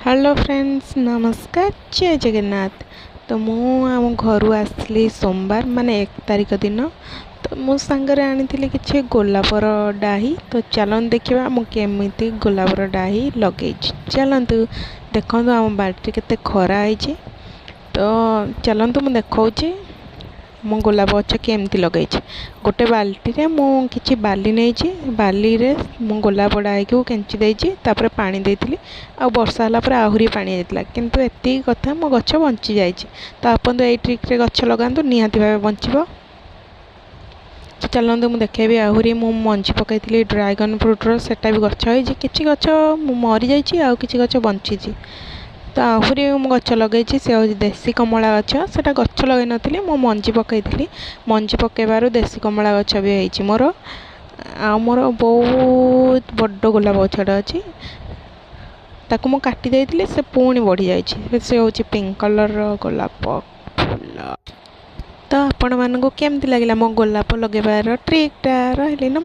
Hello friends नमस्कार जय जगन्नाथ। तो मु आम घर आसली सोमवार माने 1 तारिख दिन। तो मो सांगरे आनी कि गोलापर डाही। तो चलन देखा मुझे गोलापर डाही लगे। चलतु देखु आम बाल्टी केते खरा है। तो चलतु मुझे देखा मो गोलाप गछ केमती लगे। गोटे बाल्टी रे मु किछि बाली नहीं बाली रे मु गोलाप डाही को केंची देछि तापर पानी देथिली आ वर्षा होला पर आहुरी पानी देथिला किंतु एति कथा मो गछ बंची जाइछि। तो आपन तो एई ट्रिक रे गछ लगांतु निहाती भाबे बंचिबो। चलतु मुझे देखेबी आहुरी मु मंजी पकईली ड्रैगन फ्रुट्र सेटा भी गछ होइछि किछि गछ मरी जाइछि आ किछि गछ बंचिछि। तो आहुरी मु गछ लगे से हूँ देशी कमला गछ से गछ लगे नी मो मंजी पकईली मंजी पकेबार देशी कमला गछ भी होइछि मोर आ मोर बहुत बड़ गोलाप गछटा अच्छी ताकू मु काटी देइतिली से पुणी बढ़ी जाइछि से हूँ पिंक कलर गोलाप फूल। तो आपण मानक केमती लगिला मो गोलाप लगेबार ट्रिकटा रहली न।